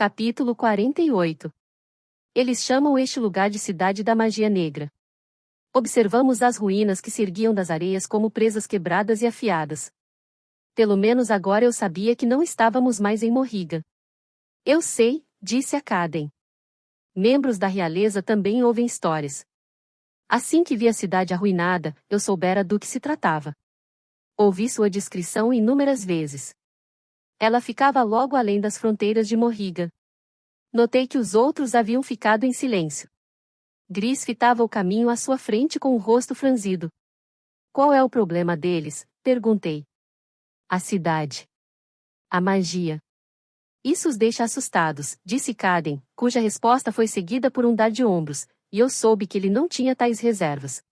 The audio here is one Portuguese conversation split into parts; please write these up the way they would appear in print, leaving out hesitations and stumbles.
Capítulo 48. Eles chamam este lugar de Cidade da Magia Negra. Observamos as ruínas que se erguiam das areias como presas quebradas e afiadas. Pelo menos agora eu sabia que não estávamos mais em Morriga. Eu sei, disse a Caden. Membros da realeza também ouvem histórias. Assim que vi a cidade arruinada, eu soubera do que se tratava. Ouvi sua descrição inúmeras vezes. Ela ficava logo além das fronteiras de Morriga. Notei que os outros haviam ficado em silêncio. Gris fitava o caminho à sua frente com o rosto franzido. Qual é o problema deles? Perguntei. A cidade. A magia. Isso os deixa assustados, disse Caden, cuja resposta foi seguida por um dar de ombros, e eu soube que ele não tinha tais reservas.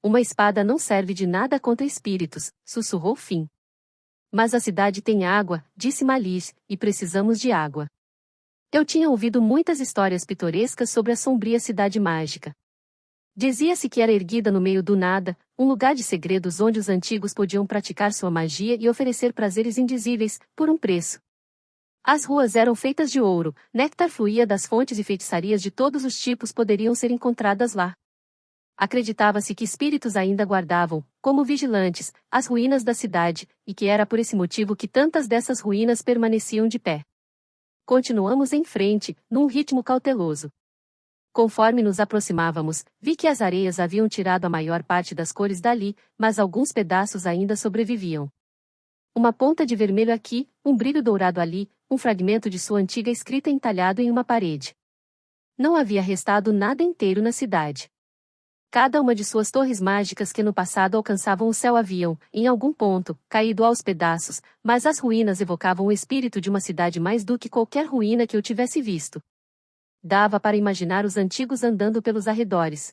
Uma espada não serve de nada contra espíritos, sussurrou Finn. Mas a cidade tem água, disse Malice, e precisamos de água. Eu tinha ouvido muitas histórias pitorescas sobre a sombria cidade mágica. Dizia-se que era erguida no meio do nada, um lugar de segredos onde os antigos podiam praticar sua magia e oferecer prazeres indizíveis, por um preço. As ruas eram feitas de ouro, néctar fluía das fontes e feitiçarias de todos os tipos poderiam ser encontradas lá. Acreditava-se que espíritos ainda guardavam, como vigilantes, as ruínas da cidade, e que era por esse motivo que tantas dessas ruínas permaneciam de pé. Continuamos em frente, num ritmo cauteloso. Conforme nos aproximávamos, vi que as areias haviam tirado a maior parte das cores dali, mas alguns pedaços ainda sobreviviam. Uma ponta de vermelho aqui, um brilho dourado ali, um fragmento de sua antiga escrita entalhado em uma parede. Não havia restado nada inteiro na cidade. Cada uma de suas torres mágicas que no passado alcançavam o céu haviam, em algum ponto, caído aos pedaços, mas as ruínas evocavam o espírito de uma cidade mais do que qualquer ruína que eu tivesse visto. Dava para imaginar os antigos andando pelos arredores.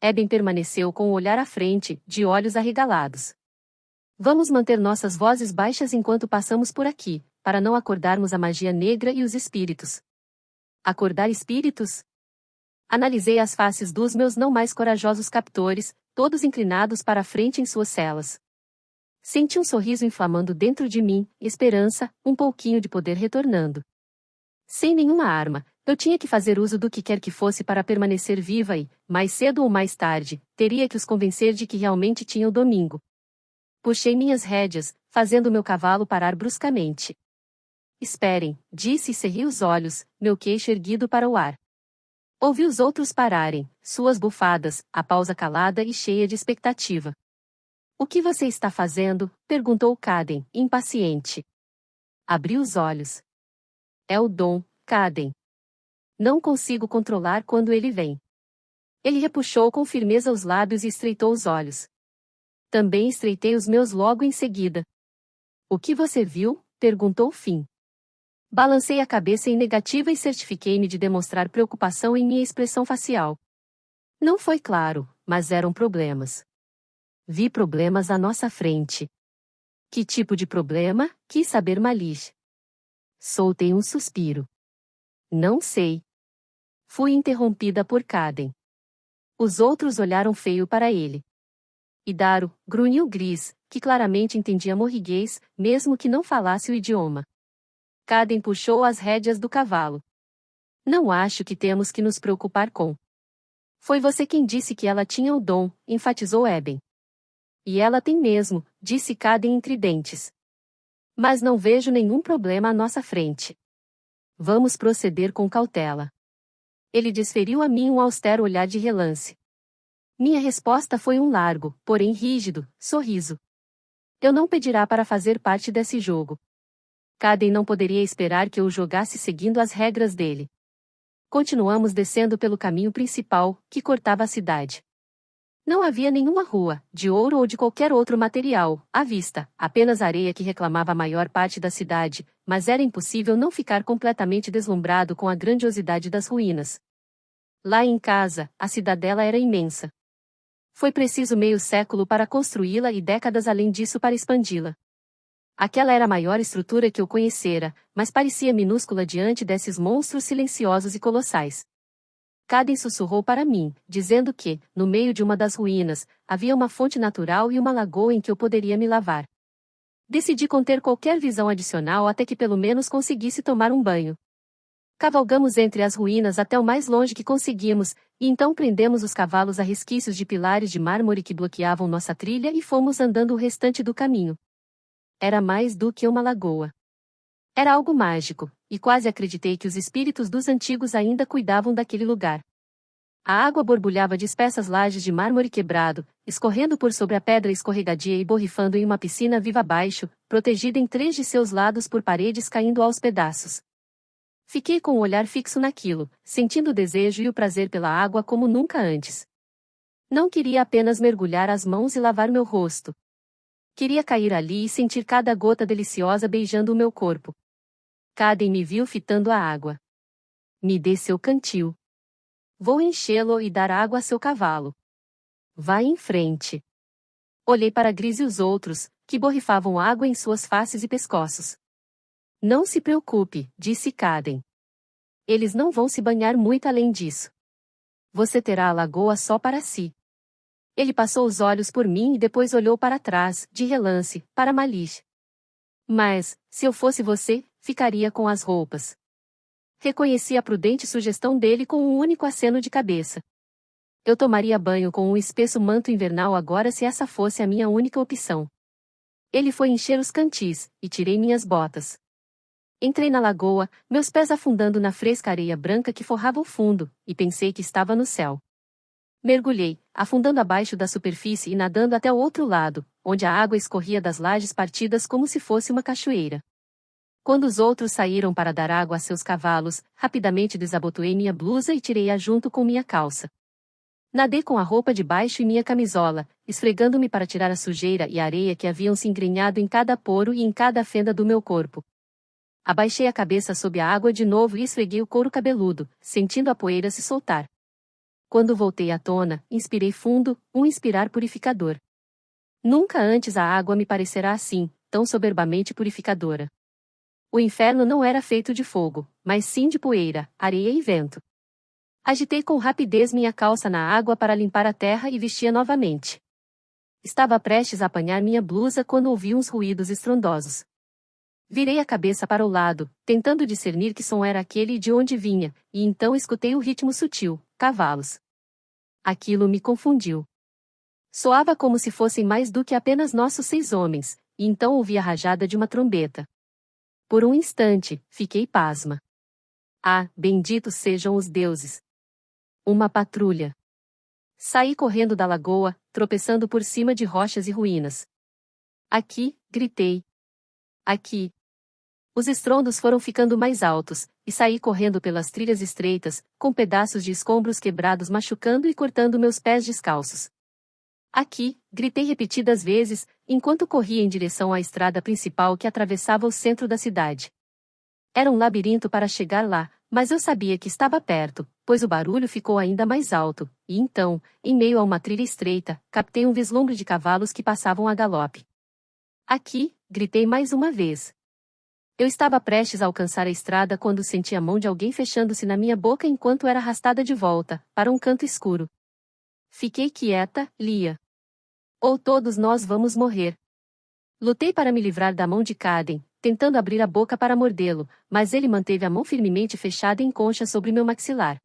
Eben permaneceu com o olhar à frente, de olhos arregalados. Vamos manter nossas vozes baixas enquanto passamos por aqui, para não acordarmos a magia negra e os espíritos. Acordar espíritos? Analisei as faces dos meus não mais corajosos captores, todos inclinados para a frente em suas celas. Senti um sorriso inflamando dentro de mim, esperança, um pouquinho de poder retornando. Sem nenhuma arma, eu tinha que fazer uso do que quer que fosse para permanecer viva e, mais cedo ou mais tarde, teria que os convencer de que realmente tinham domingo. Puxei minhas rédeas, fazendo meu cavalo parar bruscamente. Esperem, disse e cerrei os olhos, meu queixo erguido para o ar. Ouvi os outros pararem, suas bufadas, a pausa calada e cheia de expectativa. O que você está fazendo? Perguntou Caden, impaciente. Abri os olhos. É o dom, Caden. Não consigo controlar quando ele vem. Ele repuxou com firmeza os lábios e estreitou os olhos. Também estreitei os meus logo em seguida. O que você viu? Perguntou Finn. Balancei a cabeça em negativa e certifiquei-me de demonstrar preocupação em minha expressão facial. Não foi claro, mas eram problemas. Vi problemas à nossa frente. Que tipo de problema? Quis saber Malice. Soltei um suspiro. Não sei. Fui interrompida por Caden. Os outros olharam feio para ele. Idaro, grunhiu Gris, que claramente entendia morriguês, mesmo que não falasse o idioma. Caden puxou as rédeas do cavalo. Não acho que temos que nos preocupar com. Foi você quem disse que ela tinha o dom, enfatizou Eben. E ela tem mesmo, disse Caden entre dentes. Mas não vejo nenhum problema à nossa frente. Vamos proceder com cautela. Ele desferiu a mim um austero olhar de relance. Minha resposta foi um largo, porém rígido, sorriso. Eu não pedirá para fazer parte desse jogo. Caden não poderia esperar que eu o jogasse seguindo as regras dele. Continuamos descendo pelo caminho principal, que cortava a cidade. Não havia nenhuma rua, de ouro ou de qualquer outro material, à vista, apenas areia que reclamava a maior parte da cidade, mas era impossível não ficar completamente deslumbrado com a grandiosidade das ruínas. Lá em casa, a cidadela era imensa. Foi preciso meio século para construí-la e décadas além disso para expandi-la. Aquela era a maior estrutura que eu conhecera, mas parecia minúscula diante desses monstros silenciosos e colossais. Caden sussurrou para mim, dizendo que, no meio de uma das ruínas, havia uma fonte natural e uma lagoa em que eu poderia me lavar. Decidi conter qualquer visão adicional até que pelo menos conseguisse tomar um banho. Cavalgamos entre as ruínas até o mais longe que conseguimos, e então prendemos os cavalos a resquícios de pilares de mármore que bloqueavam nossa trilha e fomos andando o restante do caminho. Era mais do que uma lagoa. Era algo mágico, e quase acreditei que os espíritos dos antigos ainda cuidavam daquele lugar. A água borbulhava de espessas lajes de mármore quebrado, escorrendo por sobre a pedra escorregadia e borrifando em uma piscina viva abaixo, protegida em 3 de seus lados por paredes caindo aos pedaços. Fiquei com o olhar fixo naquilo, sentindo o desejo e o prazer pela água como nunca antes. Não queria apenas mergulhar as mãos e lavar meu rosto. Queria cair ali e sentir cada gota deliciosa beijando o meu corpo. Caden me viu fitando a água. Me dê seu cantil. Vou enchê-lo e dar água a seu cavalo. Vá em frente. Olhei para Gris e os outros, que borrifavam água em suas faces e pescoços. Não se preocupe, disse Caden. Eles não vão se banhar muito além disso. Você terá a lagoa só para si. Ele passou os olhos por mim e depois olhou para trás, de relance, para Malish. Mas, se eu fosse você, ficaria com as roupas. Reconheci a prudente sugestão dele com um único aceno de cabeça. Eu tomaria banho com um espesso manto invernal agora se essa fosse a minha única opção. Ele foi encher os cantis, e tirei minhas botas. Entrei na lagoa, meus pés afundando na fresca areia branca que forrava o fundo, e pensei que estava no céu. Mergulhei, afundando abaixo da superfície e nadando até o outro lado, onde a água escorria das lajes partidas como se fosse uma cachoeira. Quando os outros saíram para dar água a seus cavalos, rapidamente desabotoei minha blusa e tirei-a junto com minha calça. Nadei com a roupa de baixo e minha camisola, esfregando-me para tirar a sujeira e a areia que haviam se engrenhado em cada poro e em cada fenda do meu corpo. Abaixei a cabeça sob a água de novo e esfreguei o couro cabeludo, sentindo a poeira se soltar. Quando voltei à tona, inspirei fundo, um inspirar purificador. Nunca antes a água me parecerá assim, tão soberbamente purificadora. O inferno não era feito de fogo, mas sim de poeira, areia e vento. Agitei com rapidez minha calça na água para limpar a terra e vestia novamente. Estava prestes a apanhar minha blusa quando ouvi uns ruídos estrondosos. Virei a cabeça para o lado, tentando discernir que som era aquele e de onde vinha, e então escutei o ritmo sutil, cavalos. Aquilo me confundiu. Soava como se fossem mais do que apenas nossos 6 homens, e então ouvi a rajada de uma trombeta. Por um instante, fiquei pasma. Ah, benditos sejam os deuses! Uma patrulha. Saí correndo da lagoa, tropeçando por cima de rochas e ruínas. Aqui, gritei. Aqui. Os estrondos foram ficando mais altos, e saí correndo pelas trilhas estreitas, com pedaços de escombros quebrados machucando e cortando meus pés descalços. Aqui, gritei repetidas vezes, enquanto corria em direção à estrada principal que atravessava o centro da cidade. Era um labirinto para chegar lá, mas eu sabia que estava perto, pois o barulho ficou ainda mais alto, e então, em meio a uma trilha estreita, captei um vislumbre de cavalos que passavam a galope. Aqui, gritei mais uma vez. Eu estava prestes a alcançar a estrada quando senti a mão de alguém fechando-se na minha boca enquanto era arrastada de volta, para um canto escuro. Fiquei quieta, Lia. Ou todos nós vamos morrer. Lutei para me livrar da mão de Caden, tentando abrir a boca para mordê-lo, mas ele manteve a mão firmemente fechada em concha sobre meu maxilar.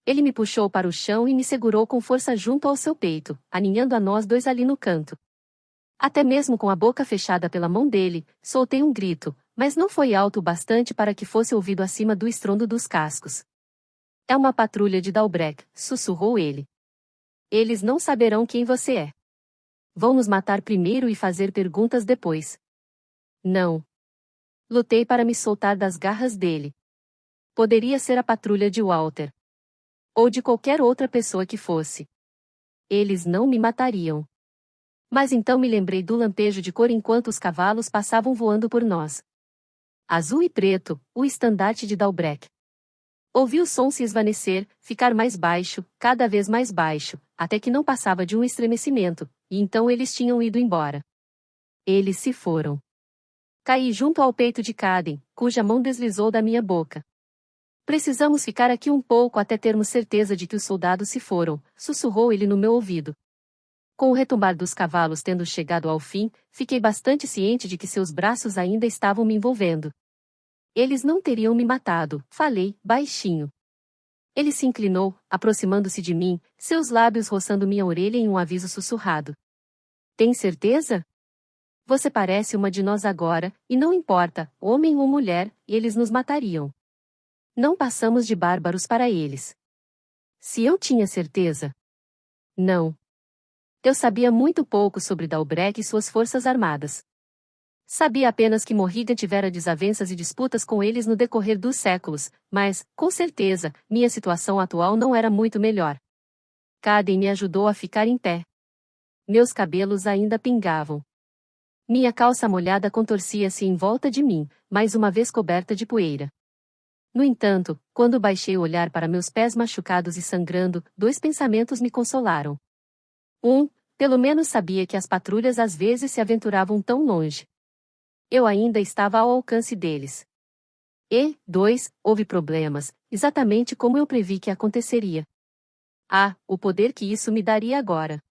Ele me puxou para o chão e me segurou com força junto ao seu peito, aninhando a nós dois ali no canto. Até mesmo com a boca fechada pela mão dele, soltei um grito, mas não foi alto o bastante para que fosse ouvido acima do estrondo dos cascos. É uma patrulha de Dalbrek, sussurrou ele. Eles não saberão quem você é. Vão nos matar primeiro e fazer perguntas depois. Não. Lutei para me soltar das garras dele. Poderia ser a patrulha de Walter. Ou de qualquer outra pessoa que fosse. Eles não me matariam. Mas então me lembrei do lampejo de cor enquanto os cavalos passavam voando por nós. Azul e preto, o estandarte de Dalbrek. Ouvi o som se esvanecer, ficar mais baixo, cada vez mais baixo, até que não passava de um estremecimento, e então eles tinham ido embora. Eles se foram. Caí junto ao peito de Caden, cuja mão deslizou da minha boca. Precisamos ficar aqui um pouco até termos certeza de que os soldados se foram, sussurrou ele no meu ouvido. Com o retumbar dos cavalos tendo chegado ao fim, fiquei bastante ciente de que seus braços ainda estavam me envolvendo. Eles não teriam me matado, falei, baixinho. Ele se inclinou, aproximando-se de mim, seus lábios roçando minha orelha em um aviso sussurrado. Tem certeza? Você parece uma de nós agora, e não importa, homem ou mulher, eles nos matariam. Não passamos de bárbaros para eles. Se eu tinha certeza? Não. Eu sabia muito pouco sobre Dalbrek e suas forças armadas. Sabia apenas que Morrigan tivera desavenças e disputas com eles no decorrer dos séculos, mas, com certeza, minha situação atual não era muito melhor. Caden me ajudou a ficar em pé. Meus cabelos ainda pingavam. Minha calça molhada contorcia-se em volta de mim, mais uma vez coberta de poeira. No entanto, quando baixei o olhar para meus pés machucados e sangrando, dois pensamentos me consolaram. Pelo menos sabia que as patrulhas às vezes se aventuravam tão longe. Eu ainda estava ao alcance deles. E, 2, houve problemas, exatamente como eu previ que aconteceria. O poder que isso me daria agora.